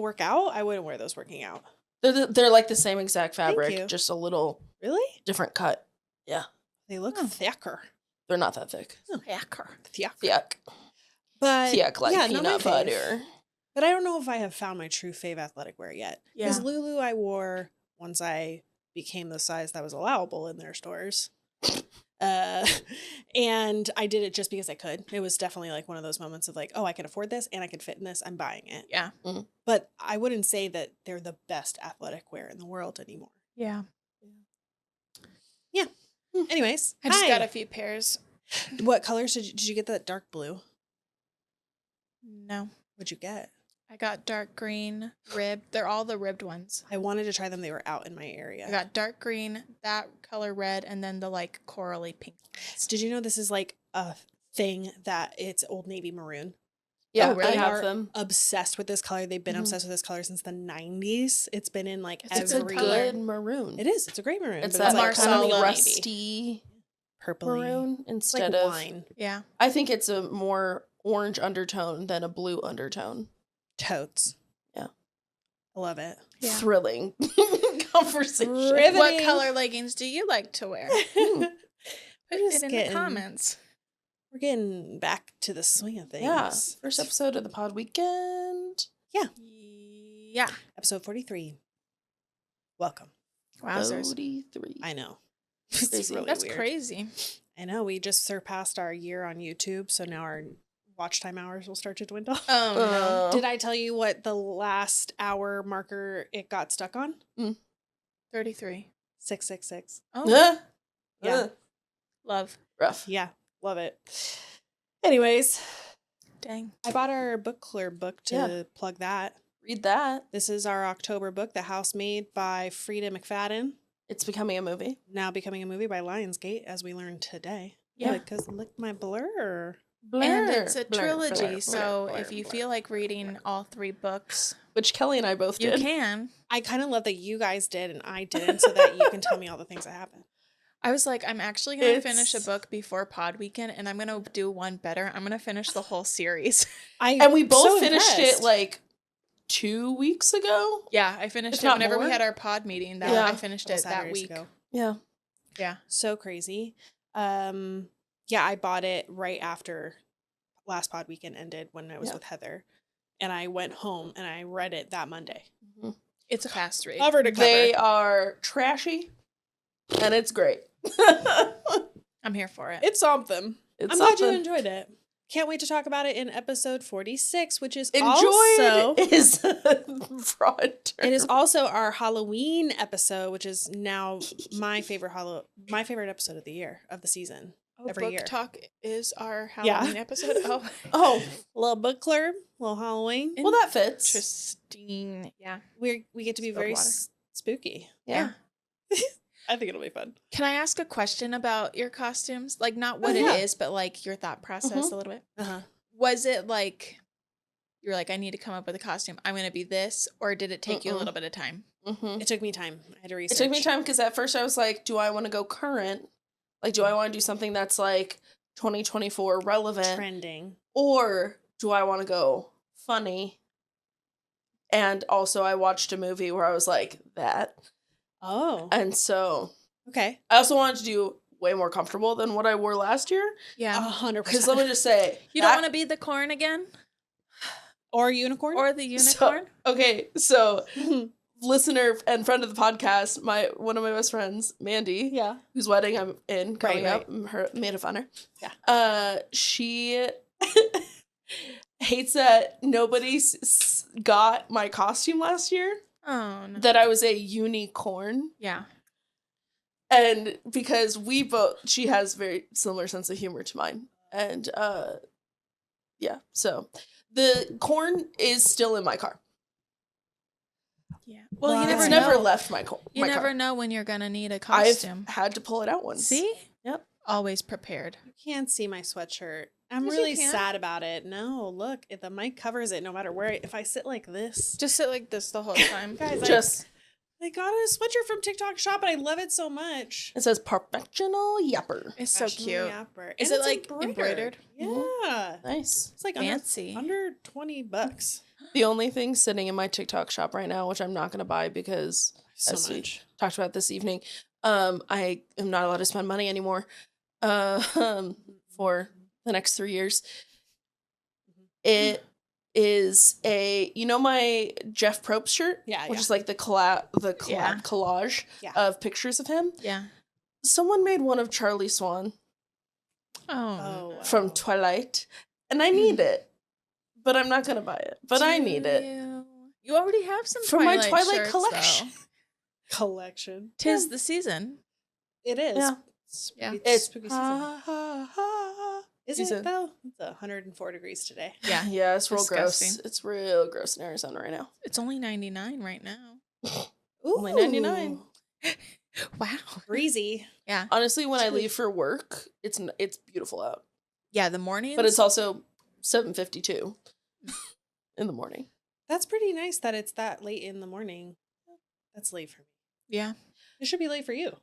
work out, I wouldn't wear those working out. They're like the same exact Thank fabric, you. just a little Really? different cut. Yeah. They look thicker. They're not that thick. Thicker. Thick. But Thick like not my peanut fave. butter. But I don't know if I have found my true fave athletic wear yet. Yeah. Because Lulu I wore once I became the size that was allowable in their stores. And I did it just because I could. It was definitely like one of those moments of like, oh, I can afford this and I can fit in this. I'm buying it. Yeah. But I wouldn't say that they're the best athletic wear in the world anymore. Yeah. Yeah. Anyways, I just hi. got a few pairs. What colors did you get? That dark blue? No. What'd you get? I got dark green, ribbed. They're all the ribbed ones. I wanted to try them. They were out in my area. I got dark green, that color red, and then the like corally pink. Did you know this is like a thing that it's Old Navy maroon? Yeah, really? I have Are them. Obsessed with this color. They've been Mhm. obsessed with this color since the 90s. It's been in like It's every a good maroon. It is. It's a great maroon. It's but that like kind of Marsala rusty purpley maroon It's like instead of. wine. Yeah. I think it's a more orange undertone than a blue undertone. Totes. Yeah. I love it. Yeah. Thrilling conversation. Riveting. What color leggings do you like to wear? Put just it in getting- the comments. We're getting back to the swing of things. Yeah. First episode of the pod weekend. Yeah. Episode 43. Welcome. Wowzers. 43. I know. It's Crazy. really That's weird. crazy. I know. We just surpassed our year on YouTube, so now our watch time hours will start to dwindle. Oh, Did I tell you what the last hour marker it got stuck on? no. 33. 666. Oh, Yeah. love. Rough. Yeah. Love it. Anyways, Dang. I bought our book club book to plug that. Read that. This is our October book, The Housemaid by Frida McFadden. It's becoming a movie. Now becoming a movie by Lionsgate, as we learned today. Yeah. Because look my blur. And it's a Blur, trilogy, blur, so blur, if you blur. feel like reading all 3 books, Which Kelly and I both you did. can. I kind of love that you guys did and I didn't, so that you can tell me all the things that happened. I was like, I'm actually going to It's- finish a book before Pod Weekend, and I'm going to do one better. I'm going to finish the whole series. And we both so finished impressed. it like 2 weeks ago. Yeah, I finished If it not whenever more. we had our pod meeting. That Yeah. I finished Couple it that Saturdays week. ago. Yeah. Yeah. So crazy. Yeah, I bought it right after last pod weekend ended when I was Yeah. with Heather. And I went home and I read it that Monday. It's a fast read. Cover to cover. They are trashy, and it's great. I'm here for it. It's something. It's I'm glad you something. enjoyed it. Can't wait to talk about it in episode 46, which is Enjoyed also is a broad term. it is also our Halloween episode, which is now my favorite episode of the year, of the season. every Book year. Talk is our Yeah. Halloween episode. Oh, Oh, Little book club, little Halloween. well, that fits. interesting. Yeah. We get to be Spilled very water. spooky. Yeah. I think it'll be fun. Can I ask a question about your costumes? Like, not what yeah. it is, but like your thought process a little bit. Uh-huh. Was it like you're like, I need to come up with a costume. I'm going to be this, or did it take you a Mm-mm. little bit of time? Mm-hmm. It took me time. I had to It research. took me time because at first I was like, do I want to go current? Like, do I want to do something that's like 2024 relevant? Trending. Or do I want to go funny? And also, I watched a movie where I was like, that. Oh. And so Okay. I also wanted to do way more comfortable than what I wore last year. Yeah. 100%. Because let me just say, You don't want to be the corn again? Or unicorn? Or the unicorn? okay, so listener and friend of the podcast, one of my best friends, Mandy, yeah. whose wedding I'm in coming Right, up, her maid of honor. Yeah. She hates that nobody got my costume last year. Oh, no. That I was a unicorn. Yeah. And because she has very similar sense of humor to mine. And yeah, so the corn is still in my car. Yeah. Well, you Right. never It's know. never left my car. You never know when you're going to need a I've costume. had to pull it out once. See? Yep. Always prepared. You can't see my sweatshirt. I'm Yes, you really can. sad about it. No, look, the mic covers it no matter where. If I sit like this. Just sit like this the whole time. Guys, Just I got a sweatshirt from TikTok Shop and I love it so much. it says perfectional yapper. It's so Professional cute. yapper. Is And it it's like embroidered? Yeah. Nice. It's like Fancy. under $20. The only thing sitting in my TikTok shop right now, which I'm not going to buy because So as we much. talked about this evening, I am not allowed to spend money anymore for the next 3 years. It is my Jeff Probst shirt, Yeah, which yeah. is like the Yeah. collage Yeah. of pictures of him. Yeah. Someone made one of Charlie Swan Oh. wow. from Twilight, and I need it, but I'm not gonna buy it. But I need it You already have some for my Twilight shirts, collection. though. Collection. Tis the season. It is. Yeah. Yeah. It's spooky season. Is season. it though? It's 104 degrees today. Yeah. Yeah, it's real Disgusting. gross. It's real gross in Arizona right now. It's only 99 right now. Only 99. Wow. Breezy. Yeah. Honestly, when I Chilly. leave for work, it's beautiful out, Yeah, the mornings. but it's also 7:52 in the morning. That's pretty nice that it's that late in the morning. That's late for me. Yeah. It should be late for you.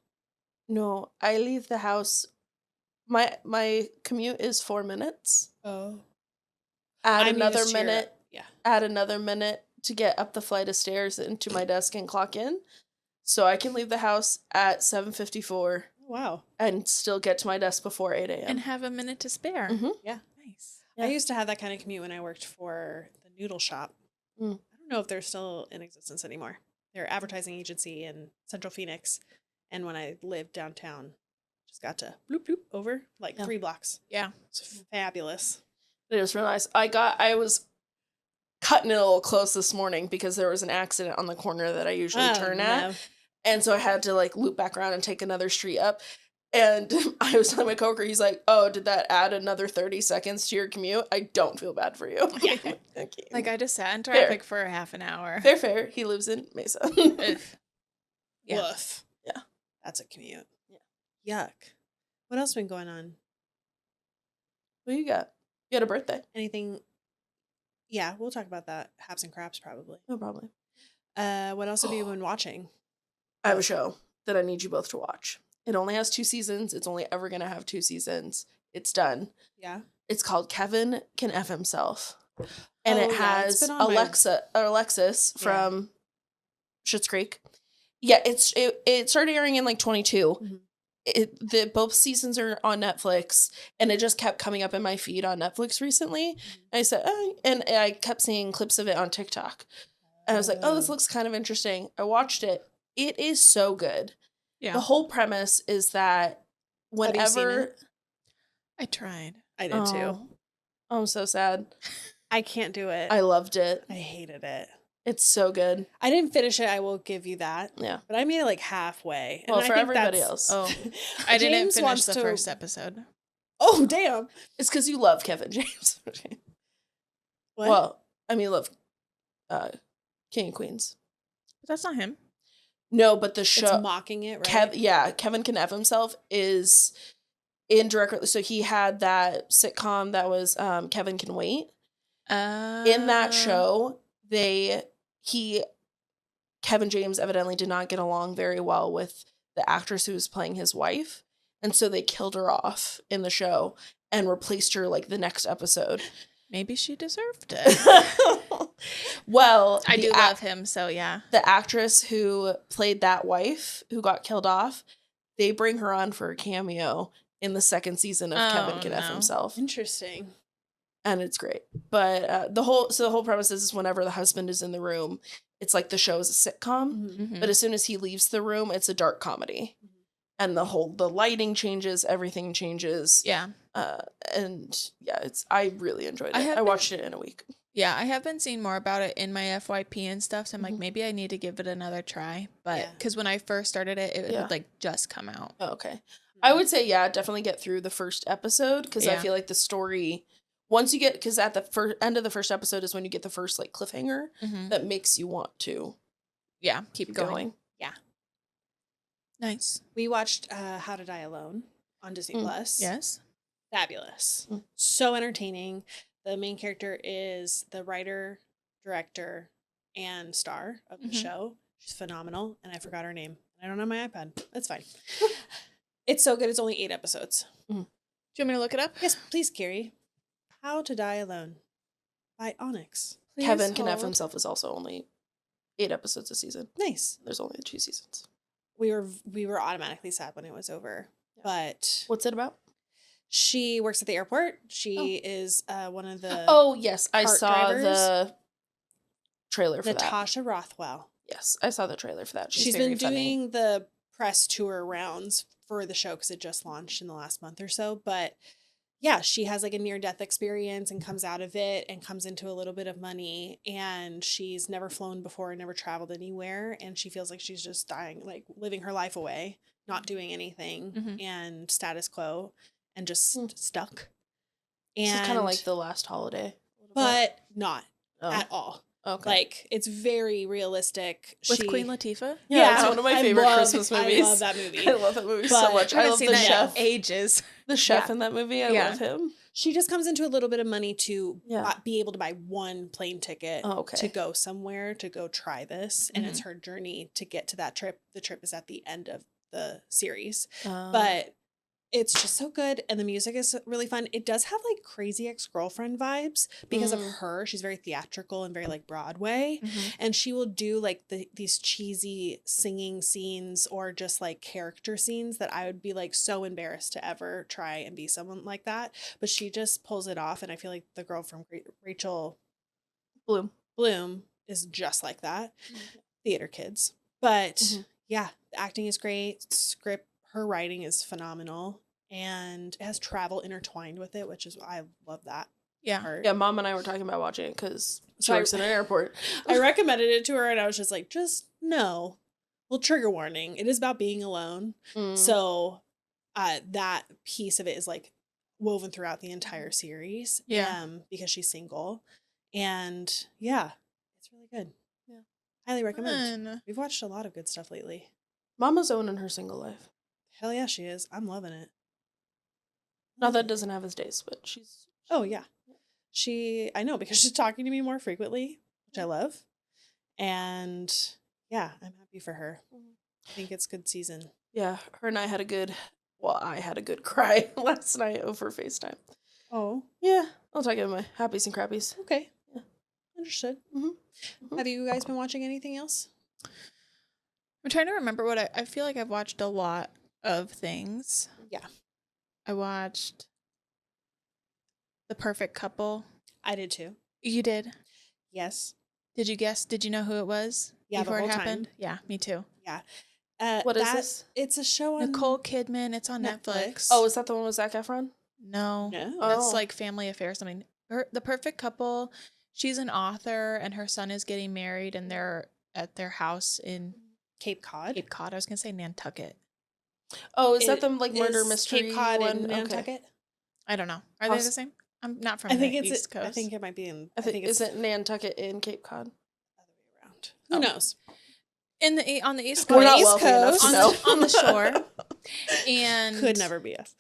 No, I leave the house. My commute is 4 minutes. Oh. Add I'm another used to your- minute. Yeah. Add another minute to get up the flight of stairs into my desk and clock in, so I can leave the house at 7:54 Wow. and still get to my desk before 8 a.m. And have a minute to spare. Mhm. Yeah. Nice. Yeah. I used to have that kind of commute when I worked for the noodle shop. Mm. I don't know if they're still in existence anymore. They're an advertising agency in Central Phoenix. And when I lived downtown, just got to bloop bloop over like Yeah. 3 blocks. Yeah. It's fabulous. It was real nice. I was cutting it a little close this morning because there was an accident on the corner that I usually Oh, turn at. no. And so I had to like loop back around and take another street up. And I was telling my coworker, he's like, "Oh, did that add another 30 seconds to your commute? I don't feel bad for you." Yeah. Thank you. Like I just sat in Fair. traffic for a half an hour. fair. He lives in Mesa. Ugh. Yeah. Woof. Yeah. That's a commute. Yeah. Yuck. What else been going on? What you got? You had a birthday. Anything? Yeah, we'll talk about that. Haps and craps, probably. No problem. What else have you been watching? I have a show that I need you both to watch. It only has 2 seasons. It's only ever going to have 2 seasons. It's done. Yeah. It's called Kevin Can F Himself. And Oh, it yeah, it's has been on my- Alexis Yeah. from Schitt's Creek. Yeah, it started airing in like 22. Mhm. Both seasons are on Netflix, and it just kept coming up in my feed on Netflix recently. I said, and I kept seeing clips of it on TikTok. And I was like, oh, this looks kind of interesting. I watched it. It is so good. Yeah. The whole premise is that Have you seen whenever it? I tried. I did too. Oh, I'm so sad. I can't do it. I loved it. I hated it. It's so good. I didn't finish it. I will give you that. Yeah. But I made it like halfway. and Well, I for think everybody that's- else. Oh, I didn't James finish wants the to- first episode. Oh, damn. It's because you love Kevin James. What? Well, I mean, you love King of Queens. But that's not him. No, but the it's show. mocking it, right? Kevin Can F Himself is indirect. So he had that sitcom that was Kevin Can Wait. In that show, Kevin James evidently did not get along very well with the actress who was playing his wife, and so they killed her off in the show and replaced her like the next episode. Maybe she deserved it. Well, I the do ac- love him, so yeah. the actress who played that wife who got killed off. They bring her on for a cameo in the second season of Kevin Oh, Can F no. Himself. Interesting. And it's great. But the whole premise is whenever the husband is in the room, it's like the show is a sitcom. Mhm. Mhm. But as soon as he leaves the room, it's a dark comedy. And the lighting changes, everything changes. Yeah. And yeah, I really enjoyed it. I have I been- watched it in a week. Yeah, I have been seeing more about it in my FYP and stuff. So I'm like, Mhm. maybe I need to give it another try. But Yeah. because when I first started it, it Yeah. had like just come out. Oh, okay. I would say, yeah, definitely get through the first episode because I Yeah. feel like the story, once you get, because at the end of the first episode is when you get the first like cliffhanger Mhm. that makes you want to Yeah, keep keep going. going. Nice. We watched How to Die Alone on Disney Mm. Plus. Yes. Fabulous. Mm. So entertaining. The main character is the writer, director, and star of the Mhm. show. She's phenomenal, and I forgot her name. I don't have my iPad. That's fine. It's so good. It's only 8 episodes. Do you want me to look it up? Yes, please, Carrie. How to Die Alone by Onyx. Kevin Can F hold. himself is also only 8 episodes a season. Nice. There's only 2 seasons. We were automatically sad when it was over, but What's it about? she works at the airport. She is one of the Oh, yes. I cart saw drivers. the trailer for that. Natasha Rothwell. Yes, I saw the trailer for that. She's very been funny. doing the press tour rounds for the show because it just launched in the last month or so. But yeah, she has like a near-death experience and comes out of it and comes into a little bit of money. And she's never flown before, never traveled anywhere. And she feels like she's just dying, like living her life away, not doing anything Mhm. and status quo and just stuck. This And is kind of like The Last Holiday. a little bit. but not Oh, at all. okay. Like it's very realistic. With Queen Latifah. Yeah, it's one of my favorite Christmas movies. I love that movie. I love that movie so But- much. I I haven't love seen the that chef. in ages. The chef Yeah. in that movie. I Yeah. love him. She just comes into a little bit of money to Yeah. be able to buy one plane ticket Oh, okay. to go somewhere to go try this, and it's her journey to get to that trip. The trip is at the end of the series, but it's just so good, and the music is really fun. It does have like Crazy Ex-Girlfriend vibes because of her. She's very theatrical and very like Broadway. And she will do like these cheesy singing scenes or just like character scenes that I would be like so embarrassed to ever try and be someone like that. But she just pulls it off. And I feel like the girl from Rachel Bloom is just like that. Theater kids. But yeah, the acting is great. Script, her writing is phenomenal. And it has travel intertwined with it, which is, I love that Yeah. part. Yeah, Mom and I were talking about watching it because she So I- works in an airport. I recommended it to her and I was just like, just no. Well, trigger warning. It is about being alone. Mm. So that piece of it is like woven throughout the entire series. Yeah. Because she's single. And yeah, it's really good. Yeah. Highly recommend. Fun. We've watched a lot of good stuff lately. Mama's owning her single life. Hell yeah, she is. I'm loving it. Not that it doesn't have its days, but she's. Oh yeah. I know because she's talking to me more frequently, which I love. And yeah, I'm happy for her. I think it's good season. Yeah, her and I had a good. Well, I had a good cry last night over FaceTime. Oh, Yeah, I'll talk about my happies and crappies. okay. Yeah. Understood. Mhm. Have you guys been watching anything else? I'm trying to remember what I feel like I've watched a lot of things. Yeah. I watched The Perfect Couple. I did too. You did? Yes. Did you guess? Did you know who it was Yeah, the before whole it time. happened? Yeah, me too. What is this? It's a show on Nicole Kidman. It's on Netflix. Netflix. Oh, is that the one with Zac Efron? No. No. That's Oh. like Family Affair or something. The Perfect Couple. She's an author and her son is getting married and they're at their house in Cape Cod. Cape Cod. I was gonna say Nantucket. Oh, is that It the like murder is mystery Cape Cod one? and Okay. Nantucket. I don't know. Are they Poss- the same? I'm not from I think the it's East Coast. I think it might be in. I think it's is it Nantucket in Cape Cod? the other way around. Who Oh. knows? on the East Coast. We're not East wealthy enough Coast. to on, know. on the shore. And Could never be us.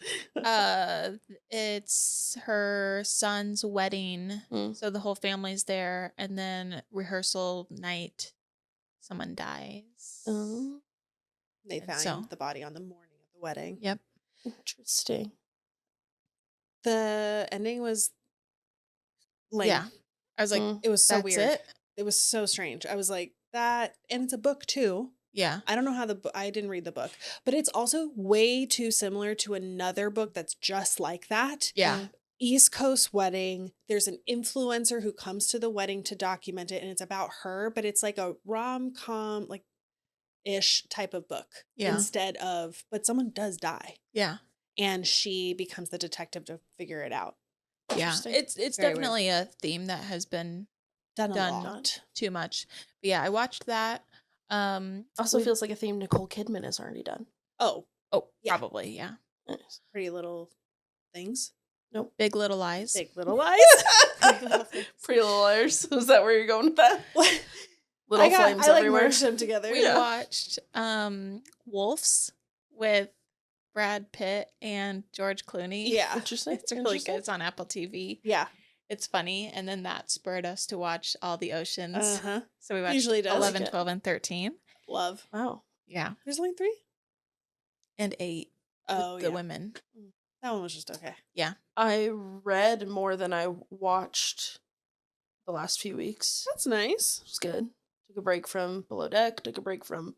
it's her son's wedding. Mm. So the whole family's there and then rehearsal night someone dies. Oh, They And found so- the body on the morning of the wedding. Yep. interesting. The ending was lame. Yeah. I was like, Mm. It was so that's weird. it? It was so strange. I was like, that, and it's a book too. Yeah. I don't know how I didn't read the book, but it's also way too similar to another book that's just like that. Yeah. East Coast wedding. There's an influencer who comes to the wedding to document it, and it's about her, but it's like a rom-com, like ish type of book. Yeah. Instead of, but someone does die, Yeah. and she becomes the detective to figure it out. Yeah. Interesting. It's Very weird. definitely a theme that has been Done a Done. lot. too much. But yeah, I watched that. Also we- feels like a theme Nicole Kidman has already done. Oh, Oh, Yeah. probably, yeah. Nice. Pretty Little Things. Big Little Lies. Big Little Lies. Pretty Little Liars. Is that where you're going with that? What? Little flames I like everywhere. merged them together. We Yeah. watched Wolves with Brad Pitt and George Clooney. Yeah. Interesting. It's really Interesting. good. It's on Apple TV. Yeah. It's funny. And then that spurred us to watch all the oceans. Uh-huh. So we watched Usually does. 11, Like it. 12, and 13. Love. Wow. Yeah. There's only 3? And 8 Oh, with the yeah. women. That one was just okay. I read more than I watched the last few weeks. That's nice. It was good. Took a break from Below Deck. Took a break from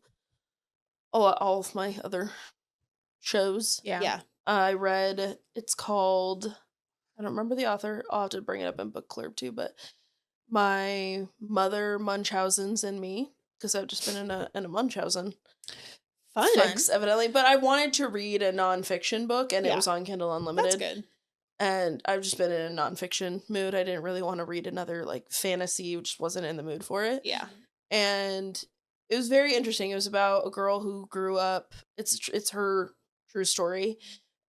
all of my other shows. Yeah. I read, it's called, I don't remember the author. I'll have to bring it up in book club too, but My Mother Munchausen's and Me, because I've just been in a Munchausen Fun. fix, evidently. But I wanted to read a nonfiction book, and it Yeah. was on Kindle Unlimited. That's good. And I've just been in a nonfiction mood. I didn't really want to read another like fantasy, which wasn't in the mood for it. Yeah. And it was very interesting. It was about a girl who grew up. It's her true story,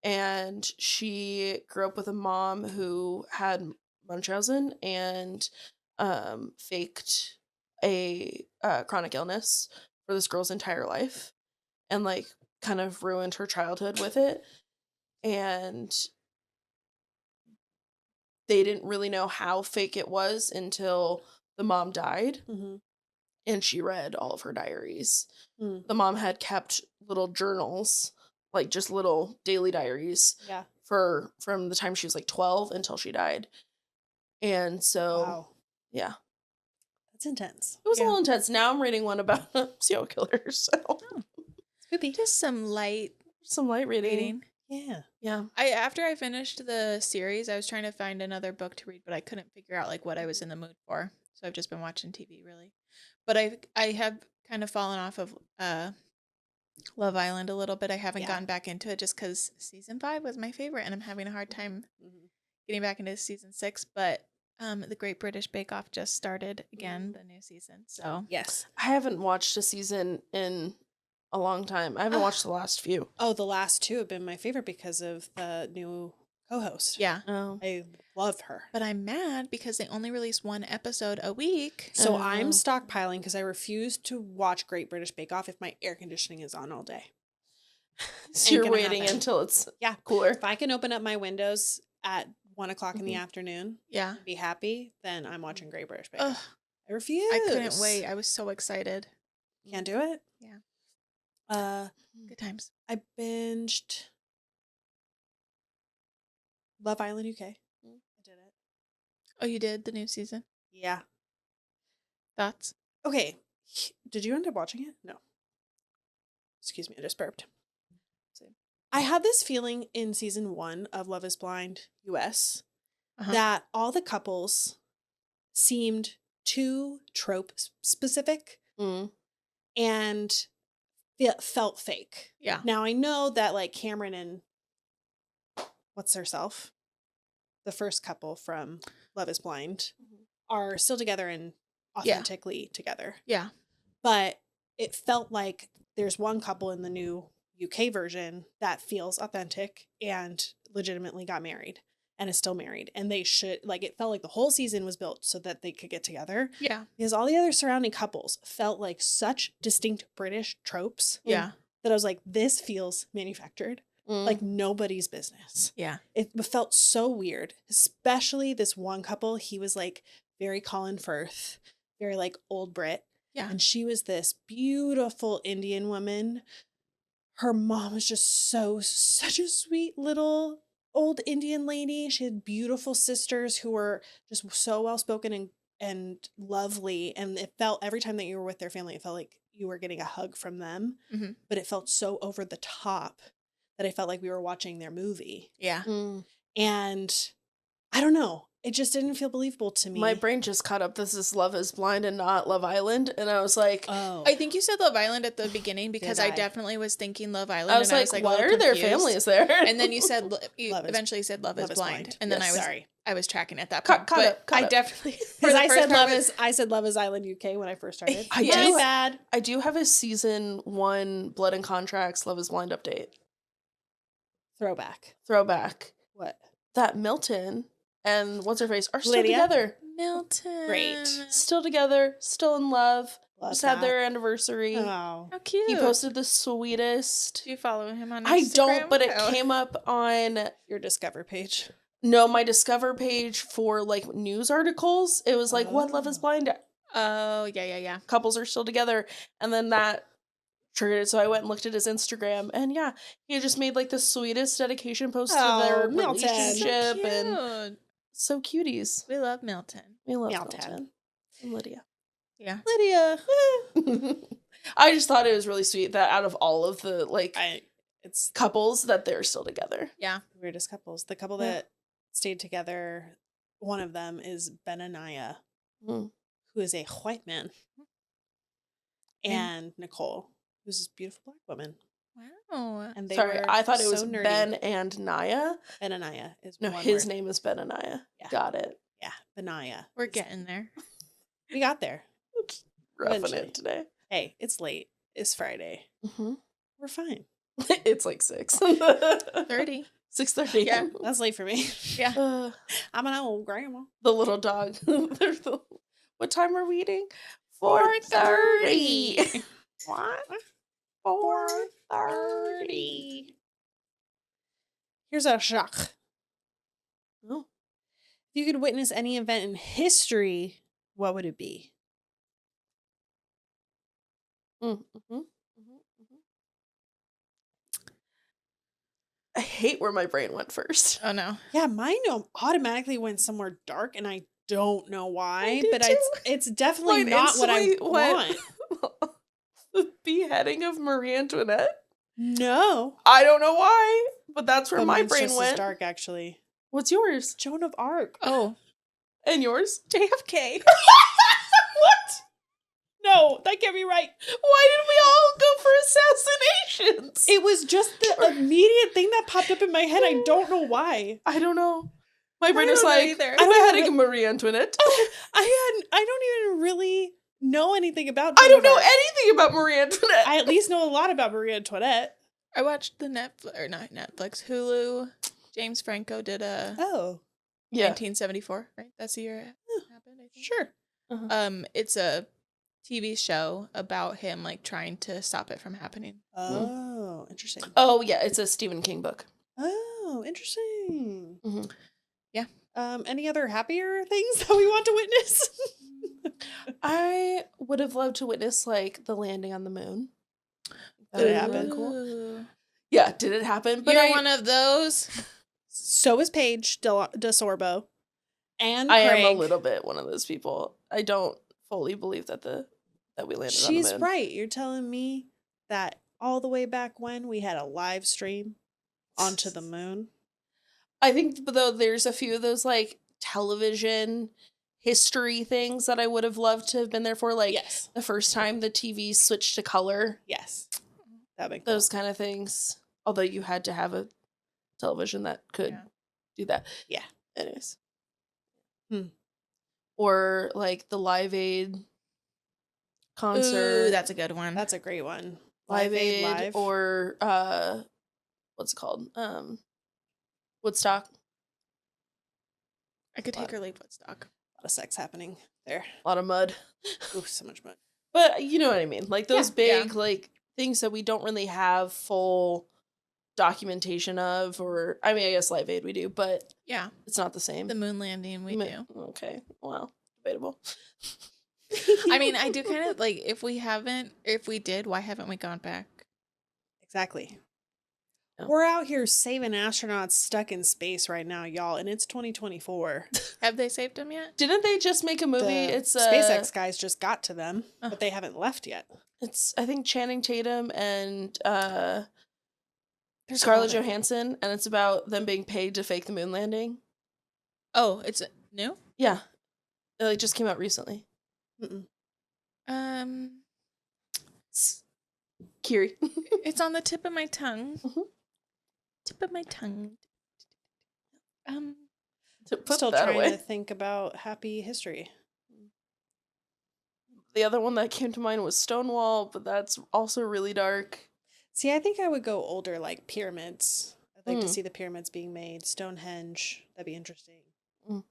and she grew up with a mom who had Munchausen and faked a chronic illness for this girl's entire life, and like kind of ruined her childhood with it. And they didn't really know how fake it was until the mom died. Mm-hmm. And she read all of her diaries. Mm. The mom had kept little journals, like just little daily diaries Yeah. from the time she was like 12 until she died. And so, Wow. yeah, That's intense. it was a Yeah. little intense. Now I'm reading one about serial killers. So Spoopy. Just some light some light reading. reading. Yeah. Yeah. After I finished the series, I was trying to find another book to read, but I couldn't figure out like what I was in the mood for. So I've just been watching TV really. But I have kind of fallen off of Love Island a little bit. I haven't Yeah. gotten back into it just because season 5 was my favorite, and I'm having a hard time Mm-hmm. getting back into season 6. But the Great British Bake Off just started again, the new season. So Yes. I haven't watched a season in a long time. I haven't watched the last few. Oh, the last two have been my favorite because of the new co-host. yeah. Oh. I love her. But I'm mad because they only release one episode a week. So I'm Oh. stockpiling because I refuse to watch Great British Bake Off if my air conditioning is on all day. So Ain't you're gonna waiting happen. until it's Yeah. cooler. If I can open up my windows at 1:00 in the afternoon Yeah. and be happy, then I'm watching Great British Bake Ugh, Off. I refuse. I couldn't wait. I was so excited. Can't do it. Yeah. Mm. Good times. I binged Love Island UK. Mm. I did it. Oh, you did the new season? Yeah. Thoughts? Okay. Did you end up watching it? No. Excuse me, I just burped. I had this feeling in season 1 of Love is Blind US Uh-huh. that all the couples seemed too trope specific Mm. and felt fake. Yeah. Now I know that like Cameron and what's herself, the first couple from Love is Blind, Mhm. are still together and Yeah. authentically together. Yeah. But it felt like there's one couple in the new UK version that feels authentic and legitimately got married and is still married. And they should, like, it felt like the whole season was built so that they could get together. Yeah. Because all the other surrounding couples felt like such distinct British tropes Yeah. that I was like, this feels manufactured. Mm. Like nobody's business. Yeah. It felt so weird, especially this one couple. He was like very Colin Firth, very like old Brit. Yeah. And she was this beautiful Indian woman. Her mom was just such a sweet little old Indian lady. She had beautiful sisters who were just so well spoken and lovely. And it felt every time that you were with their family, it felt like you were getting a hug from them. Mhm. But it felt so over the top that I felt like we were watching their movie. Yeah. Mm. And I don't know. It just didn't feel believable to me. My brain just caught up. This is Love is Blind and not Love Island. And I was like, Oh. I think you said Love Island at the beginning because Did I I? definitely was thinking Love Island. I was and like, a why little are their confused. families there? And then you said you Love is- eventually said Love is Blind. And then Yes. Sorry. I was tracking at that Caught- point. caught but up, caught I up. definitely Because for the I first said part Love is Island UK when I first started. I Yes. My do. bad. I do have a season 1 Blood and Contracts Love is Blind update. Throwback. Throwback. What? That Milton and what's her face are still Lydia? together. Milton. Great. Still together, still in love. Love Just had their that. anniversary. Oh. How cute. He posted the sweetest. Do you follow him on Instagram? I don't, but it Oh. came up on Your Discover page. my Discover page for like news articles. It was like, what Love is Oh. Blind Oh, yeah. couples are still together. And then that triggered it. So I went and looked at his Instagram. And yeah, he just made like the sweetest dedication post Oh, to their Milton. relationship. So And cute. So cuties. We love Milton. We love Milton. Milton. And Lydia. Yeah. Lydia. I just thought it was really sweet that out of all of the like It's couples that they're still together. Yeah. weirdest couples. The couple Yeah. that stayed together, one of them is Benaniah, Mm. who is a white man, and Nicole, who's this beautiful black woman. Wow. And they Sorry, were I thought it so was nerdy. Ben and Naya. Benaniah is No, one his word. name is Benaniah. Yeah. Got it. Yeah, Benaiah. We're getting there. We got there. Roughing Eventually. it today. Hey, it's late. It's Friday. Mm-hmm. We're fine. It's like 6. 30. 6:30. Yeah. That's late for me. Yeah. I'm an old grandma. The little dog. What time are we eating? 4:30. What? 4:30. Here's a shock. Oh. If you could witness any event in history, what would it be? Mm-hmm. I hate where my brain went first. Oh no. Yeah, mine automatically went somewhere dark, and I don't know why, did but too. it's definitely Mine not what I instantly went- want. The beheading of Marie Antoinette. No. I don't know why, but that's where But my mine's brain just as went. dark, actually. What's yours? Joan of Arc. Oh. And yours? JFK. What? No, that can't be right. Why did we all go for assassinations? It was just the immediate thing that popped up in my head. I don't know why. I don't know. My brain I was don't know like, either. I'm beheading Marie Antoinette. I don't even really know anything about I Joan don't of know Arc. anything about Marie Antoinette. I at least know a lot about Marie Antoinette. I watched the Netflix, Hulu. James Franco did a Oh, Yeah. 1974, right? That's the year it happened, I think. sure. It's a TV show about him like trying to stop it from happening. Oh, interesting. Oh, yeah. It's a Stephen King book. Oh, interesting. Mhm. Yeah. Any other happier things that we want to witness? I would have loved to witness, like, the landing on the moon. Did it happen? Ooh. Yeah, did it happen? You're one of those. So is Paige DeSorbo. And I Craig. am a little bit one of those people. I don't fully believe that we landed on the She's moon. right. You're telling me that all the way back when we had a live stream onto the moon. I think though there's a few of those like television history things that I would have loved to have been there for, like Yes. the first time the TV switched to color, Yes. That'd be cool. those kind of things. Although you had to have a television that could do that. Yeah. Anyways. Hmm. Or like the Live Aid concert. Ooh, that's a good one. That's a great one. Live Aid Live. or what's it called? Woodstock. I could take or leave Woodstock. A lot of sex happening there. A lot of mud. Ooh, so much mud. But you know what I mean? Like those Yeah. big like things that we don't really have full documentation of, or I mean I guess Live Aid we do, but Yeah, it's not the same. the moon landing we do. Okay. Well, debatable. I mean, I do kind of like if we did, why haven't we gone back? Exactly. Yeah. We're out here saving astronauts stuck in space right now, y'all, and it's 2024. Have they saved them yet? Didn't they just make a movie? The It's SpaceX guys just got to them, Oh. but they haven't left yet. It's I think Channing Tatum and There's a Scarlett lot of- Johansson, and it's about them being paid to fake the moon landing. Oh, it's new. Yeah, it like just came out recently. Mm-mm. Kiri. It's on the tip of my tongue. Mhm. Tip of my tongue. To put Still that trying away. to think about happy history. The other one that came to mind was Stonewall, but that's also really dark. See, I think I would go older, like pyramids. I'd like to Mm. see the pyramids being made. Stonehenge, that'd be interesting. Mm.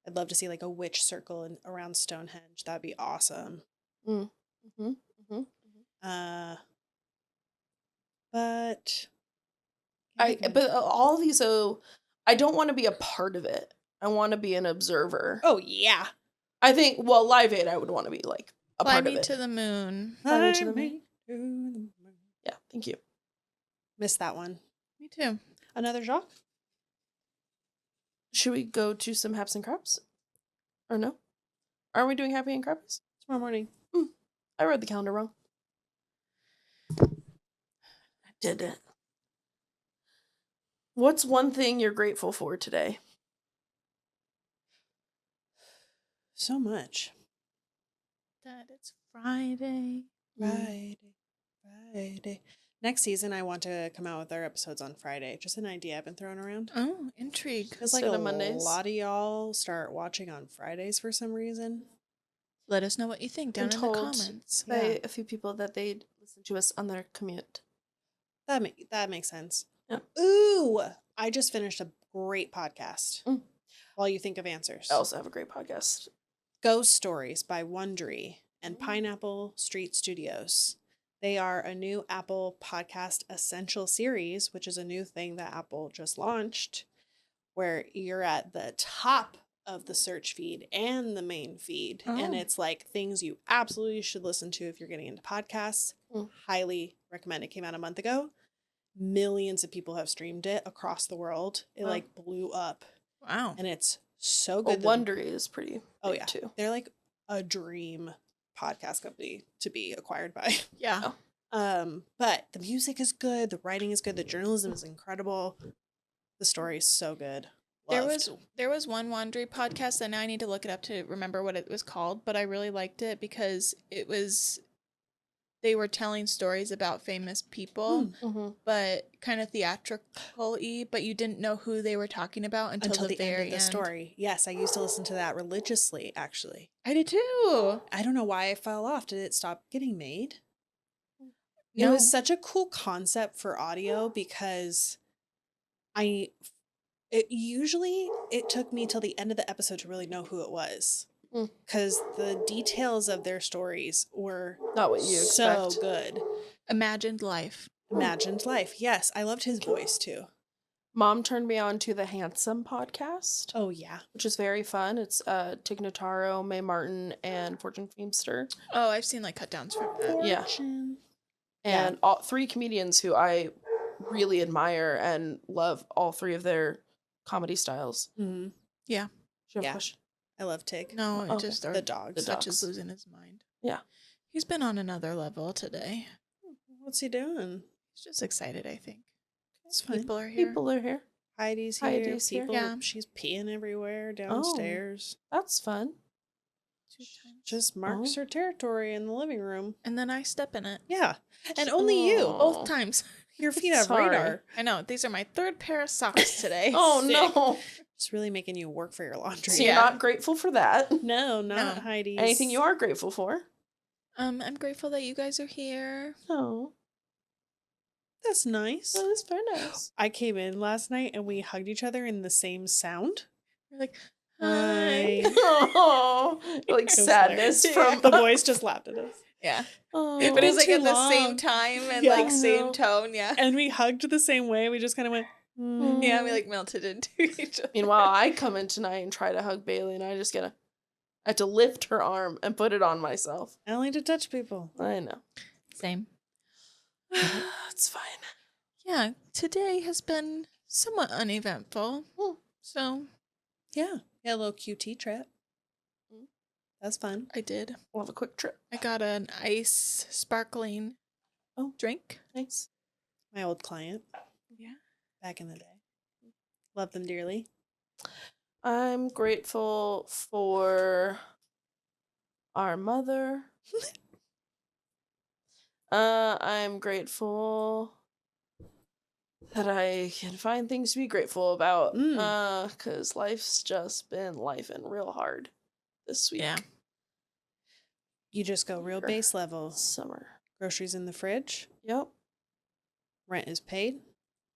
I'd love to see like a witch circle around Stonehenge. That'd be awesome. Mm-hmm. But But all these, I don't want to be a part of it. I want to be an observer. oh yeah, I think, well, Live Aid, I would want to be like a Fly part me of it. to the moon. Fly me to the Fly me moon. to the moon. Yeah, thank you. Missed that one. Me too. Another Jacques? Should we go to some Haps and Craps? Or no? Are we doing Happy and Crappies? Tomorrow morning. I read the calendar wrong. I did it. What's one thing you're grateful for today? So much. That it's Friday. Friday. Next season, I want to come out with our episodes on Friday. Just an idea I've been throwing around. Oh, intrigue. Because like Instead a of Mondays. lot of y'all start watching on Fridays for some reason. Let us know what you think down Been in the told comments. by Yeah. a few people that they'd listen to us on their commute. That makes sense. Yeah. Ooh, I just finished a great podcast. Mm. While you think of answers. I also have a great podcast. Ghost Stories by Wondery and Mm. Pineapple Street Studios. They are a new Apple Podcast Essential series, which is a new thing that Apple just launched, where you're at the top of the search feed and the main feed. And Oh. it's like things you absolutely should listen to if you're getting into podcasts. Mm. Highly recommend. It came out a month ago. Millions of people have streamed it across the world. It Wow. like blew up. Wow. And it's so Well, good. Wondery is pretty Oh, big yeah. too. They're like a dream podcast company to be acquired by. Yeah. But the music is good, the writing is good, the journalism is incredible. The story is so good. Loved. There was one Wondery podcast that now I need to look it up to remember what it was called, but I really liked it because they were telling stories about famous people, Mm-hmm. but kind of theatrical-y, but you didn't know who they were talking about until the very end of the story. Yes, I used to listen to that religiously, actually. I did too. I don't know why I fell off. Did it stop getting made? It No. was such a cool concept for audio because it took me till the end of the episode to really know who it was. Mm. Because the details of their stories were Not what you so expect. good. Imagined life. Imagined Life. Yes, I loved his voice too. Mom turned me on to the Handsome podcast, Oh yeah. which is very fun. It's Tig Notaro, Mae Martin, and Fortune Feimster. Oh, I've seen like cut downs from that. Yeah. Fortune. And all three comedians who I really admire and love all three of their comedy styles. Mhm. Do you have Yeah. a question? I love Tig. No, it Okay. just The dogs. The Such dogs. is losing his mind. Yeah. He's been on another level today. What's he doing? He's just excited, I think. It's fine. People are here. People are here. Heidi's here. Heidi's here. People, Yeah. She's peeing everywhere downstairs. That's fun. Two times. Just marks her territory in the living room. And then I step in it. Yeah. And only you. Oh. Both times. Your feet have Sorry. radar. I know. These are my third pair of socks today. Oh Sick. no. It's really making you work for your laundry. So you're Yeah. not grateful for that. No, not No. Heidi's. Anything you are grateful for? I'm grateful that you guys are here. Oh, That's nice. that is very nice. I came in last night and we hugged each other in the same sound. We're like, Hi. hi. Oh, like It was sadness hilarious. from The boys just laughed at us. Yeah. Oh. But it's like too at the long. same time and Yeah. like same No. tone. Yeah. And we hugged the same way. We just kind of went, Yeah, we like melted into each other. Meanwhile, I come in tonight and try to hug Bailey, and I had to lift her arm and put it on myself. I only to touch people. I know. Same. It's fine. Yeah, today has been somewhat uneventful. Hmm. So Yeah. Yeah, a little QT trip. Mm. That's fun. I did. We'll have a quick trip. I got an ice sparkling drink. Nice. My old client Yeah. back in the day. Love them dearly. I'm grateful for our mother. I'm grateful that I can find things to be grateful about. Mm. Because life's just been lifing real hard this week. Yeah. You just go real Sure. base level. Summer. Groceries in the fridge. Yep. Rent is paid.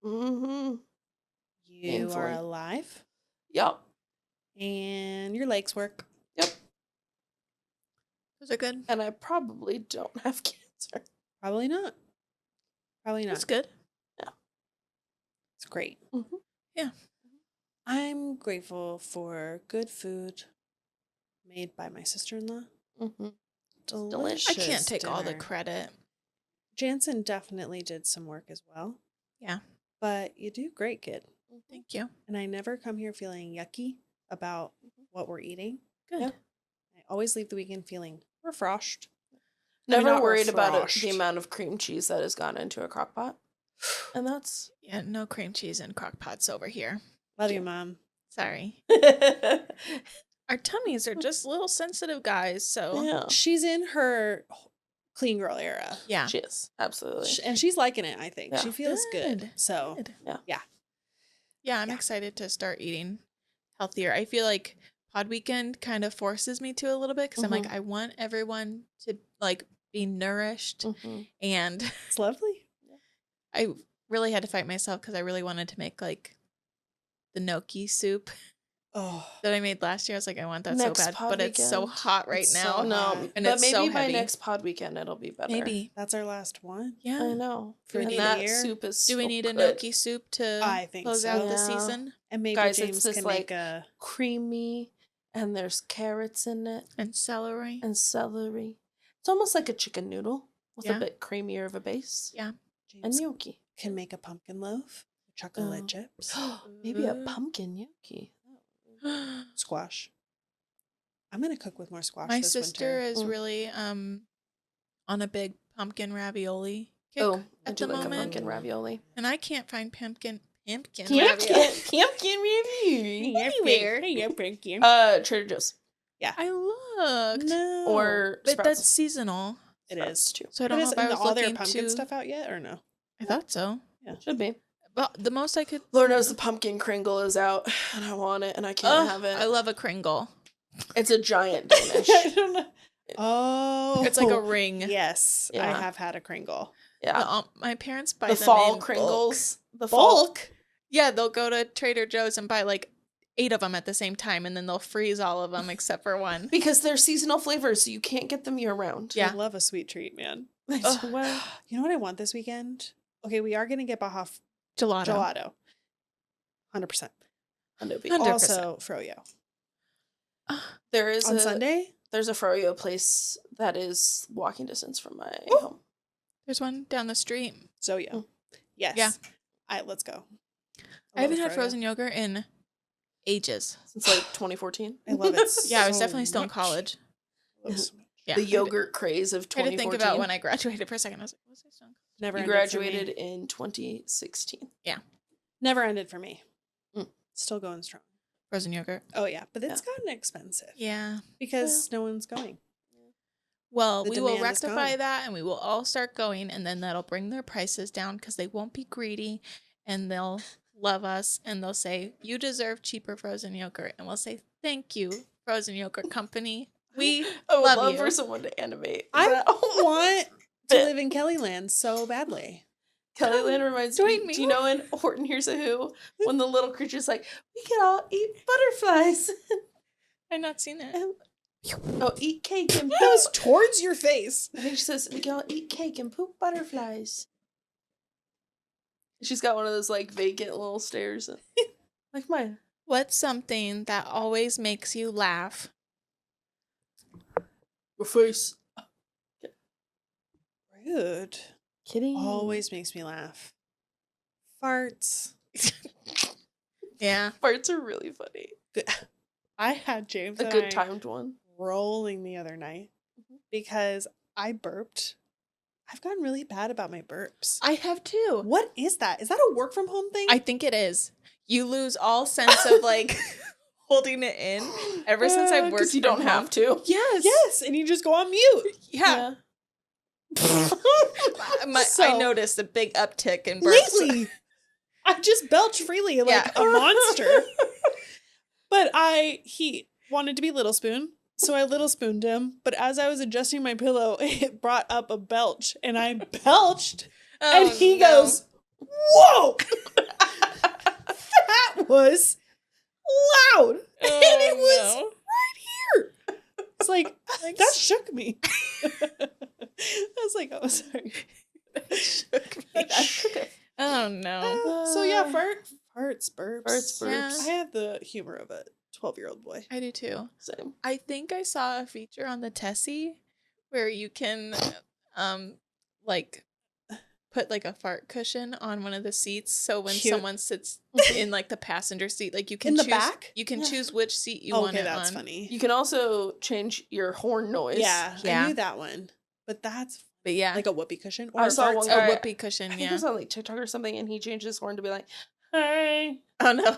Mm-hmm. You Painfully. are alive. Yep. And your legs work. Yep. Those are good. And I probably don't have cancer. Probably not. Probably not. That's good. It's great. Mm-hmm. Yeah. I'm grateful for good food made by my sister-in-law. Mm-hmm. Delicious. I can't take all the dinner. credit. Jansen definitely did some work as well. Yeah. But you do great, kid. Thank you. And I never come here feeling yucky about what we're eating. Good. Yeah. I always leave the weekend feeling refreshed. Never not worried about refreshed. the amount of cream cheese that has gone into a crock pot. And that's Yeah, no cream cheese in crock pots over here. Love you, Mom. Sorry. Our tummies are just little sensitive guys, so yeah. She's in her clean girl era. yeah. She is. Absolutely. And she's liking it, I think. Yeah. She feels good. Good. So, Good. Yeah. I'm Yeah. excited to start eating healthier. I feel like Pod Weekend kind of forces me to a little bit because I'm like, I want everyone to like be nourished, Mhm. and it's lovely. I really had to fight myself because I really wanted to make like the gnocchi soup Oh, that I made last year. I was like, I want that Next so bad, Pod but it's so Weekend. hot right It's now. so No, hot. And but it's maybe so by heavy. next pod weekend it'll be better. Maybe. that's our last one. Yeah. I know. For and the that year? soup is Do we so need a good. gnocchi soup to I think close so. out the Yeah. season? And maybe Guys, it's James this, can like, make a creamy, and there's carrots in it And celery. and celery. It's almost like a chicken noodle with Yeah. a bit creamier of a base. Yeah. And James gnocchi. can make a pumpkin loaf, chocolate Oh. chips, Maybe a Ooh. pumpkin gnocchi. squash. I'm gonna cook with more squash My this sister winter. is really on a big pumpkin ravioli kick Oh, I at do the like a moment, pumpkin ravioli. and I can't find pumpkin Pumpkin ravioli anywhere. Trader Joe's. I looked, No, Or but Sprouts. that's seasonal, it Sprouts is. too. so I But don't know is if I was all their looking pumpkin to. stuff out yet or no? I thought so. Should be. Well, the most I could. Lord knows the pumpkin Kringle is out, and I want it, and I can't Ugh, have it. I love a Kringle. It's a giant Danish. I don't know. Oh, It's like a ring. Yes, I Yeah. have had a Kringle. Yeah. My parents buy The them fall in bulk. Kringles. The fall. Bulk. Yeah, they'll go to Trader Joe's and buy like 8 of them at the same time, and then they'll freeze all of them except for one. Because they're seasonal flavors, so you can't get them year round. Yeah. I love a sweet treat, man. Ugh. Well, You know what I want this weekend? Okay, we are gonna get Baja Gelato. Gelato. 100%. Adobe. 100%. Also, Froyo. There is On a Sunday? there's a froyo place that is walking distance from my Ooh. home. There's one down the street. Zoyo. Mm. Yes. Yeah. Let's go. I haven't had Froyo. frozen yogurt in ages. Since like 2014. I love it. Yeah, I was so definitely still in much. college. Love it so much. Yeah. The yogurt craze of Try 2014. to think about when I graduated for a second. I was like, was I still in college? Never You ended for me. graduated in 2016. Never ended for me. Mm. Still going strong. Frozen yogurt. Oh yeah, but it's gotten expensive Yeah. because no one's going. Well, The we will demand is rectify gone. that and we will all start going, and then that'll bring their prices down because they won't be greedy and they'll love us and they'll say, you deserve cheaper frozen yogurt. And we'll say, thank you, frozen yogurt company. We I would love love you. for someone to animate. I that. want to live in Kellyland so badly. Kellyland reminds Join me. me. Do you know in Horton Hears a Who when the little creature's like, we can all eat butterflies. I've not seen it. Oh, eat cake and That was poop. towards your face. I think she says we can all eat cake and poop butterflies. She's got one of those like vacant little stairs, like mine. What's something that always makes you laugh? Your face. Rude. Kidding. Always makes me laugh. Farts. Yeah. Farts are really funny. I had James A and good I timed one. rolling the other night because I burped. I've gotten really bad about my burps. I have too. What is that? Is that a work from home thing? I think it is. You lose all sense of like holding it in. Ever since I've worked, Because you from don't home- have to. Yes. yes, and you just go on mute. Yeah. I So- noticed a big uptick in burps. Lately, I just belch freely like Yeah. a monster. But he wanted to be Little Spoon, so I Little Spooned him. But as I was adjusting my pillow, it brought up a belch, and I belched, Oh, and he no. goes, "Whoa, that was loud!" Oh, and it was no. right here. It's like that shook me. I was like, "Oh, sorry." That shook it. Oh no. So yeah, farts, burps. Farts, Yeah. burps. I have the humor of a 12-year-old boy. I do too. Same. I think I saw a feature on the Tessie where you can like put like a fart cushion on one of the seats, so when Cute. someone sits in like the passenger seat, like you can In the choose, back? you can Yeah. choose which seat you Oh, want okay, it that's on. funny. You can also change your horn noise. Yeah, Yeah. I knew that one. But that's But yeah, like a whoopee cushion or I a saw fart one a guy- whoopee cushion. I think it Yeah. was on like TikTok or something, and he changed his horn to be like, "Hey." Oh no.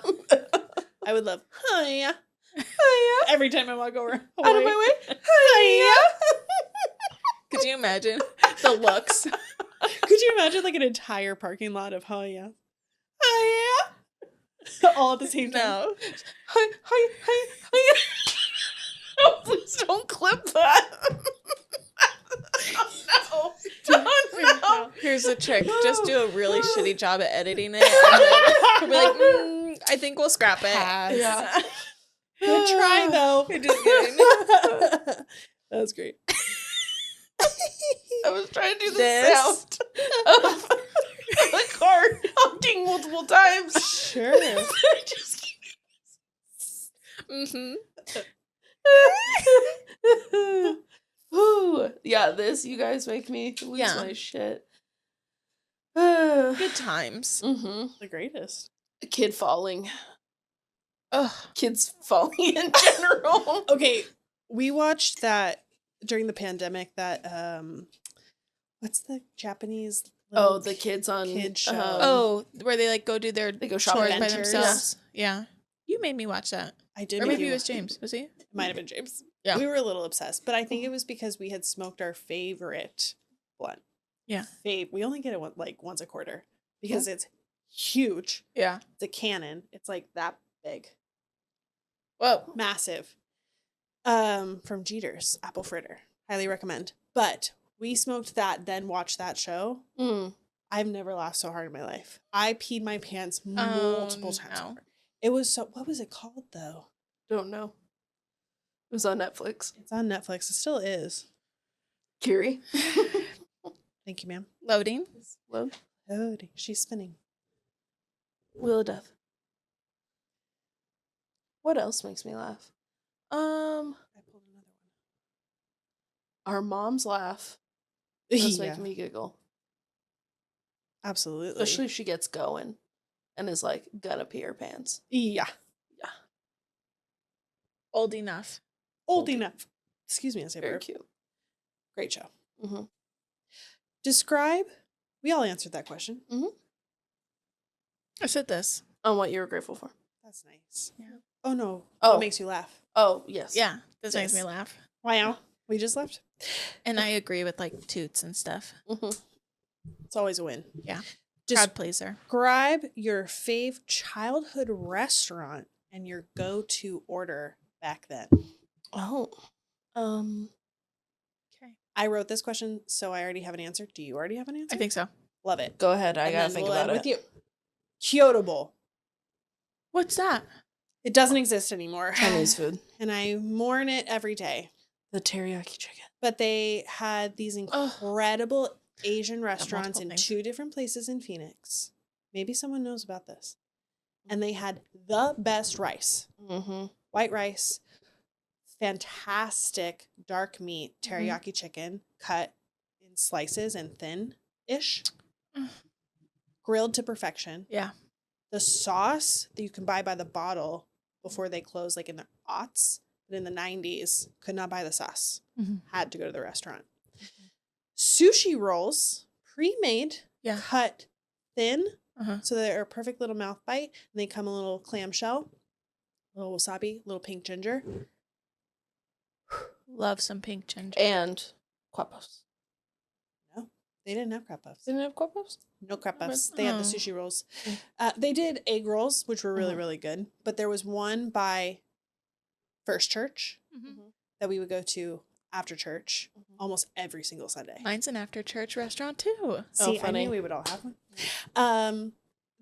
I would love hiya Hiya. every time I walk over. Out of my way. Hiya. Could you imagine the looks? Could you imagine like an entire parking lot of hiya? Hiya. All at the same time. No. Hi, hi, hi, hi. Oh, please don't clip that. Oh, no. Oh, no. Here's the trick: just do a really shitty job at editing it, and then we'll be like, I think we'll scrap it. Pass. Yeah. Good try though. You're just kidding. That was great. I was trying to do the This. sound of the car honking multiple times. Sure. Just Mm-hmm. Ooh, yeah, this, you guys make me lose Yeah. my shit. Good times. Mm-hmm. The greatest. A kid falling. Ugh. Kids falling in general. Okay, we watched that during the pandemic. That what's the Japanese? Oh, little the kids on kid show. Oh, where they like go do their They go chores shopping. by Adventures. themselves. Yeah. You made me watch that. I did. Or make maybe you- it was James. Was he? It might have been James. Yeah. We were a little obsessed, but I think it was because we had smoked our favorite blunt. Yeah. We only get it like once a quarter because it's huge. Yeah. It's a cannon. It's like that big, Whoa. massive. From Jeter's Apple Fritter. Highly recommend. But we smoked that, then watched that show. Mm. I've never laughed so hard in my life. I peed my pants multiple times. no. Over. It was so. What was it called though? Don't know. It was on Netflix. It's on Netflix. It still is. Curie. Thank you, ma'am. Loading. Well, Oh, she's spinning. Wheel of Death. What else makes me laugh? I pulled another Our mom's laugh one. does Yeah, make me giggle. absolutely. Especially if she gets going and is like gonna pee her pants. Yeah. Old enough. Old enough. Excuse me, I say Very verb. cute. Great show. Mm-hmm. Describe. We all answered that question. I said this. On what you were grateful for. That's nice. Yeah. Oh no. Oh. What makes you laugh? Oh, yes. Yeah. This makes me Yes. laugh. Wow. We just left. And I agree with like toots and stuff. Mm-hmm. It's always a win. Yeah. Just Crowd pleaser. describe your fave childhood restaurant and your go-to order back then. Oh. Okay. I wrote this question, so I already have an answer. Do you already have an answer? I think so. Love it. Go ahead. I And gotta then think we'll about end it. with you. Kyoto Bowl. What's that? It doesn't exist anymore. Chinese food. And I mourn it every day. The teriyaki chicken. But they had these incredible Asian restaurants multiple in things. 2 different places in Phoenix. Maybe someone knows about this. And they had the best rice. Mm-hmm. White rice, fantastic dark meat teriyaki chicken cut in slices and thin-ish. Mm. Grilled to perfection. Yeah. The sauce that you can buy by the bottle before they close, like in the aughts, but in the 90s, could not buy the sauce. Mhm. Had to go to the restaurant. Sushi rolls, pre-made, Yeah. cut thin, Uh-huh. so they're a perfect little mouth bite. And they come in a little clamshell, little wasabi, little pink ginger. Love some pink ginger. And crab puffs. They didn't have crab puffs. Didn't it have crab puffs? No crab Okay. puffs. They had the Oh. sushi rolls. Mm. They did egg rolls, which were really, Mhm. really good. But there was one by First Church Mhm. that we would go to after church Mhm. almost every single Sunday. Mine's an after church restaurant too. See, I funny. knew we would all have one.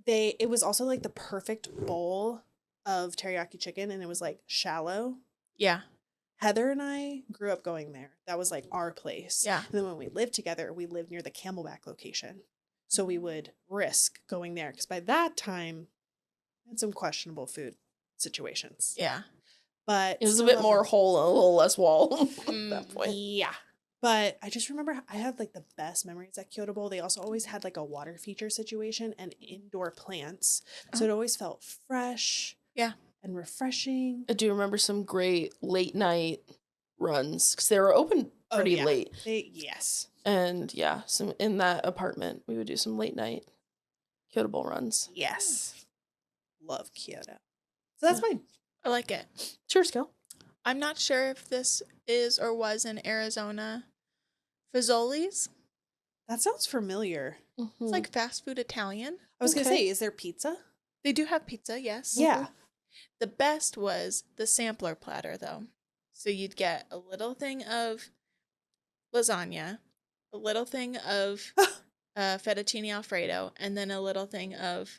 It was also like the perfect bowl of teriyaki chicken, and it was like shallow. Yeah. Heather and I grew up going there. That was like our place. Yeah. And then when we lived together, we lived near the Camelback location. So we would risk going there because by that time, we had some questionable food situations. Yeah. But It was a still bit love more them. hole and a little less wall at Mm, that point. Yeah. But I just remember I had like the best memories at Kyoto Bowl. They also always had like a water feature situation and indoor plants. So it always felt fresh. Yeah. And refreshing. I do remember some great late night runs because they were open pretty late. Yes. And yeah, some in that apartment, we would do some late night Kyoto Bowl runs. Yes. Love Kyoto. So that's mine. I like it. Cheers, Kel. I'm not sure if this is or was in Arizona. Fazoli's. That sounds familiar. Mm-hmm. It's like fast food Italian. I was going to Okay. say, is there pizza? They do have pizza, yes. Yeah. The best was the sampler platter, though. So you'd get a little thing of lasagna, a little thing of fettuccine alfredo, and then a little thing of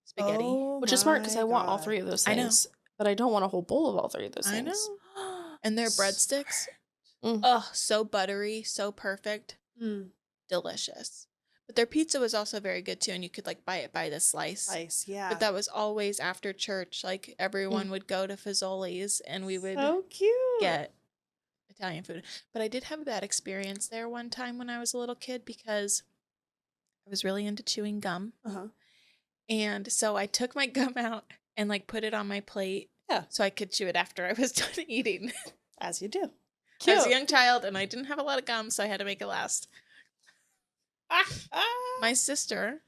spaghetti. Oh Which is smart because my I want all God. 3 of those I know. things. But I don't want a whole bowl of all 3 of those I things. know. And their breadsticks. Mm. Oh, so buttery, so perfect, Mm, delicious. But their pizza was also very good too, and you could like buy it by the slice. nice. Yeah. But that was always after church. Like everyone would go to Fazoli's, and we would so cute. get Italian food. But I did have a bad experience there one time when I was a little kid because I was really into chewing gum. Uh-huh. And so I took my gum out and like put it on my plate. Yeah. So I could chew it after I was done eating. As you do. I was a young child and I didn't have a lot of gum, so I had to make it last. My sister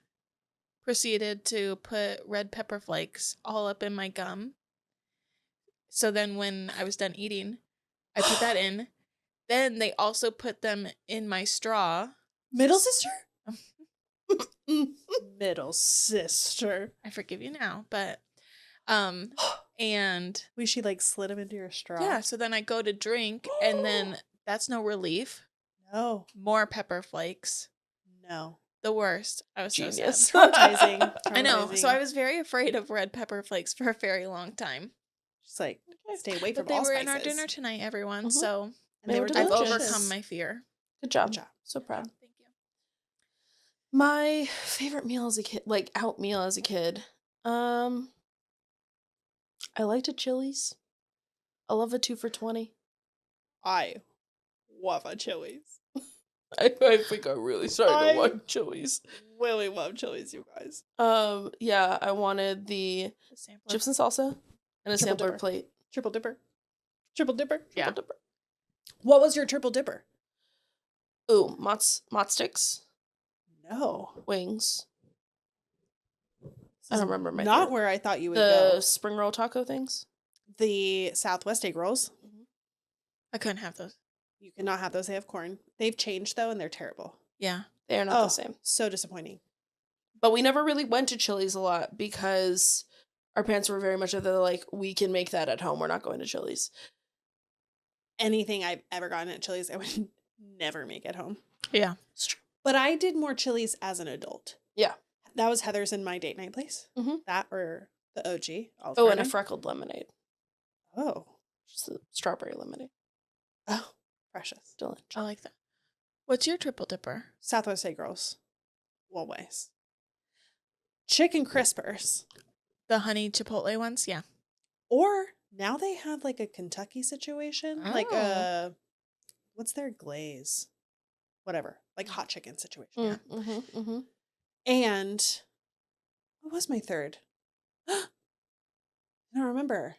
proceeded to put red pepper flakes all up in my gum. So then when I was done eating, I put that in. Then they also put them in my straw. Middle sister? Middle sister. I forgive you now, but and She like slid them into your straw. yeah, so then I go to drink and then that's no relief. No. More pepper flakes. No. The worst. I was Genius. so sad. Traumatizing. I know. So I Traumatizing. was very afraid of red pepper flakes for a very long time. Just like stay away from But they all were spices. in our dinner tonight, everyone. Mhm. So And They they were were I've delicious. overcome my fear. Good job. Good job. So proud. Thank you. My favorite meal as a kid, like out meal as a kid. I liked a Chili's. I love a 2 for $20. I love a Chili's. I think I really started I- to like Chili's. Really love Chili's, you guys. Yeah, I wanted the The sampler. chips and salsa and a Triple sampler dipper. plate. Triple dipper. Triple dipper. Yeah. Triple dipper. What was your triple dipper? Ooh, mott sticks, No. wings. This I is don't remember my Not third. where I thought you would The go. spring roll taco things. The Southwest egg rolls. I couldn't have those. You cannot have those. They have corn. They've changed though, and they're terrible. Yeah. They are not the same. So disappointing. But we never really went to Chili's a lot because our parents were very much of the like, we can make that at home. We're not going to Chili's. Anything I've ever gotten at Chili's, I would never make at home. Yeah. It's true. But I did more Chili's as an adult. Yeah. That was Heather's and my date night place. Mhm. That or the OG. Olive Oh, and a Garden. freckled lemonade. Oh. Just a strawberry lemonade. Oh. Precious. Delicious. I like that. What's your triple dipper? Southwest egg rolls. Always. Chicken crispers. The honey chipotle ones? Yeah. Or now they have like a Kentucky situation. Like Oh. what's their glaze? Whatever. Like hot chicken situation. Yeah. Mm-hmm. And what was my third? I don't remember.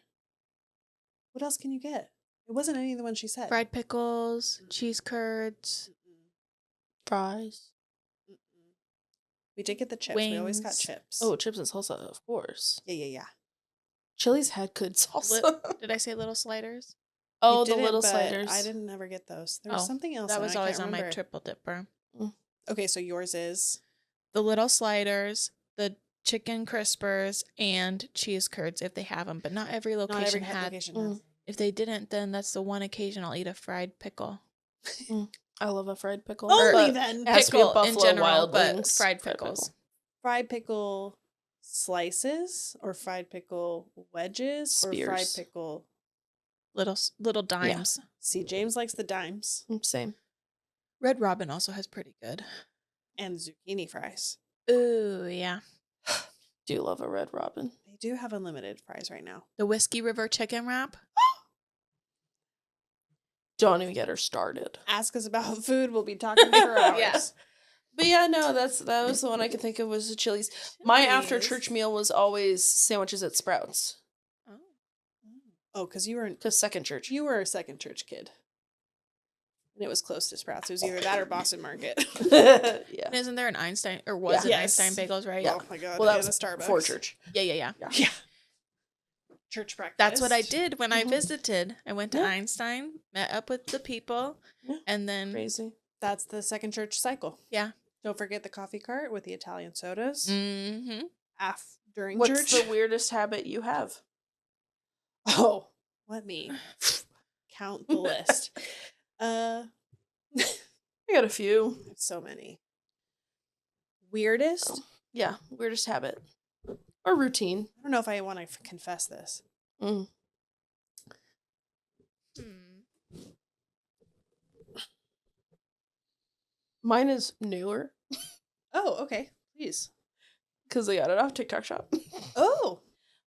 What else can you get? It wasn't any of the ones she said. Fried pickles, cheese curds. Fries. Mm-mm. We did get the chips. We always got Wings. chips. Oh, chips and salsa, of course. yeah. Chili's had good salsa. Did I say little sliders? Oh, You the didn't, little but sliders. I didn't ever get those. There was Oh, something else. That and was I always can't on my remember. triple dipper. Okay, so yours is The little sliders, the chicken crispers, and cheese curds if they have them, but not every location not every had. location Mm. has. If they didn't, then that's the one occasion I'll eat a fried pickle. I love a fried pickle. Only but then. it has to be a Pickle in Buffalo general, Wild but Wings fried pickle. pickles. Fried pickle slices or fried pickle wedges or fried Spears. pickle. Little dimes. See, James likes the dimes Same. Red Robin also has pretty good. and zucchini fries. Ooh, yeah. Do love a Red Robin. They do have unlimited fries right now. The Whiskey River chicken wrap. Don't even get her started. Ask us about food. We'll be talking for hours. Yeah. But yeah, no, that was the one I could think of was the Chili's. My after Chili's. church meal was always sandwiches at Sprouts. Oh. Oh, because you Because second church. were a second church kid. And it was close to Sprouts. It was either that or Boston Market. Yeah. And isn't there an Einstein or was it Yes. Einstein Bagels, right? Yeah. Oh my god. Well, that and was a Starbucks. for church. Yeah. Yeah. Church breakfast. That's what I did when I Mhm. visited. I went to Yeah. Einstein, met up with the people, Yeah. and then Crazy. That's the second church cycle. yeah. Don't forget the coffee cart with the Italian sodas. Mm-hmm. During What's church. the weirdest habit you have? Oh, let me count the list. I got a few. So many. Weirdest? Yeah, weirdest habit or routine. I don't know if I want to confess this. Mm. Mine is newer Oh, okay. Please. because I got it off TikTok Shop. Oh.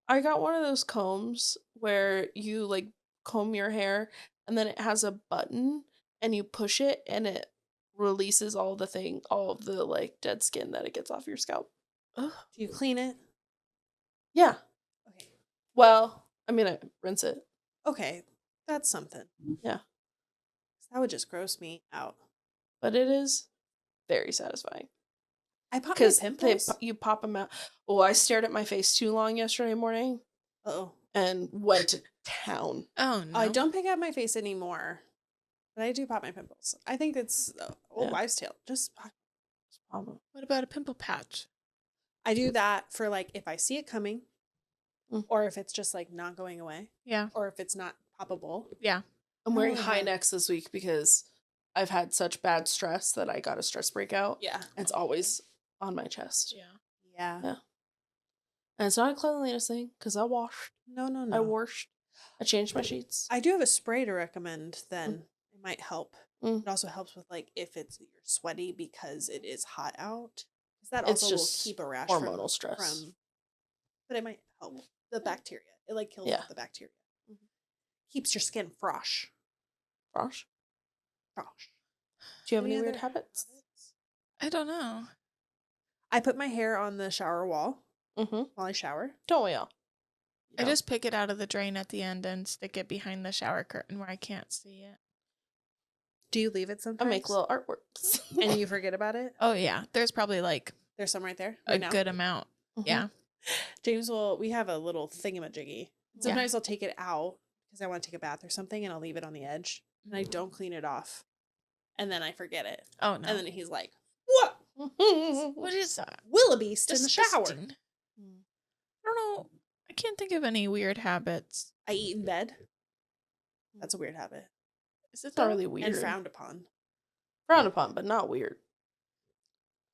I got one of those combs where you like comb your hair and then it has a button and you push it and it releases all of the like dead skin that it gets off your scalp. Do you clean it? Yeah. Okay. Well, I mean, I rinse it. Okay. That's something. Yeah. That would just gross me out. But it is very satisfying. I pop my Because pimples. you pop them out. Oh, I stared at my face too long yesterday morning Oh. and went to town. Oh no. I don't pick out my face anymore. But I do pop my pimples. I think it's old Yeah. wives' tale. Just What about a pimple patch? I do that for like if I see it coming, Mm. or if it's just like not going away, Yeah. or if it's not poppable. Yeah. I'm wearing Oh. high necks this week because I've had such bad stress that I got a stress breakout. Yeah. It's always on my chest. Yeah. Yeah. Yeah. And it's not a cleanliness thing because I washed. No, no, I no. washed. I changed my sheets. I do have a spray to recommend then. It might help. Mm. It also helps with like if you're sweaty because it is hot out. Because that It's also will just keep a rash hormonal stress. from but it might help the bacteria. It like kills Yeah. off the bacteria. Keeps your skin fresh. Frosh. Fresh. Do you have any other weird habits? I don't know. I put my hair on the shower wall Mm-hmm. while I shower. Don't we all? I Yeah. just pick it out of the drain at the end and stick it behind the shower curtain where I can't see it. Do you leave it I sometimes? make little artworks. and you forget about it? Oh yeah. There's probably like There's some right there. a right now. good amount. Mhm. Yeah. James we have a little thingamajiggy. Sometimes I'll take it out because I want to take a bath or something and I'll leave it on the edge and I don't clean it off. And then I forget it. Oh no. And then he's like, what? What is that? Wildebeest in the shower. Disgusting. I don't know. I can't think of any weird habits. I eat in bed. That's a weird habit. Is it It's not though? really weird. And frowned upon. Frowned upon, but not weird.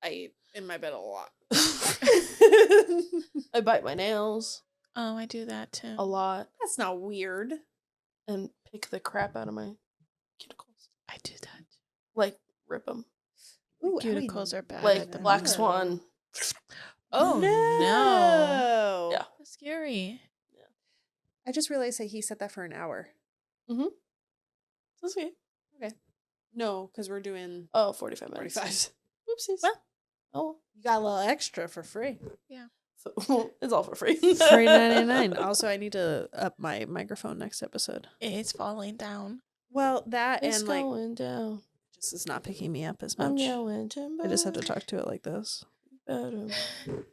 I eat in my bed a lot. I bite my nails Oh, I do that too. a lot That's not weird. and pick the crap out of my cuticles. I do that. Like, rip them. Ooh, Cuticles are bad. Like the black no. swan. Oh no. no. Yeah. That's scary. I just realized that he said that for an hour. That's okay. No, because we're doing Oh, 45 minutes. 45. Oopsies. Well. Oh. You got a little extra for free. So, it's all for free. Free 99. Also, I need to up my microphone next episode. It's falling down. Well, that It's and like going down. just is not picking me up as I'm much. going timber. I just have to talk to it like this. better.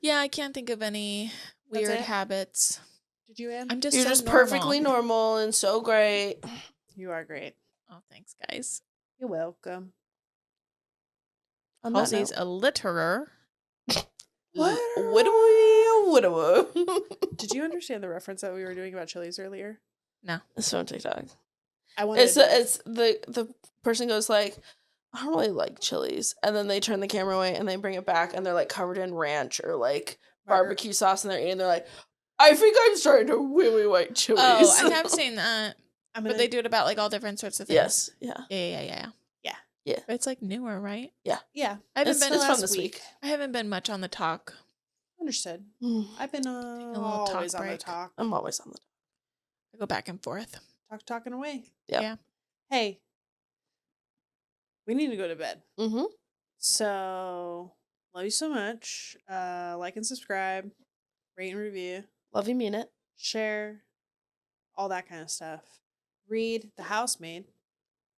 Yeah, I can't think of any That's weird it? habits. Did you, Anne? I'm just You're so just normal. perfectly normal and so great. You are great. Oh, thanks, guys. You're welcome. On that Halsey's note, a litterer. widower. Did you understand the reference that we were doing about Chili's earlier? It's on TikTok. I wanted It's the person goes like, I don't really like Chili's, and then they turn the camera away and they bring it back and they're like covered in ranch or like barbecue sauce and they're eating. They're like, I think I'm starting to really like Chili's. Oh, I have seen that. I'm But gonna, they do it about like all different sorts of things. Yes, yeah. Yeah. Yeah. But it's like newer, right? yeah, I haven't It's been from last this week. I haven't been much on the talk. understood. Mm, I've been little talk always on the break. talk. I'm always on the I go back and forth. Talking away. Yep. Yeah. Hey, we need to go to bed. Mm-hmm. So, love you so much. Like and subscribe, rate and review, Love you, mean it. share, all that kind of stuff. Read The Housemaid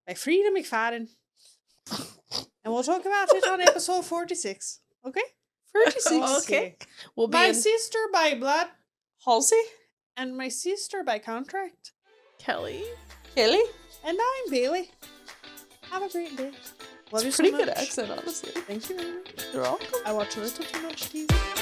by Frida McFadden. And we'll talk about it on episode 46. Okay? 46. Okay. We'll be My in sister by blood Halsey, and my sister by contract. Kelly. Kelly. And I'm Bailey. Have a great day. Love you It's so pretty much. good accent, honestly. Thank you very much. You're welcome. I watch a little too much TV.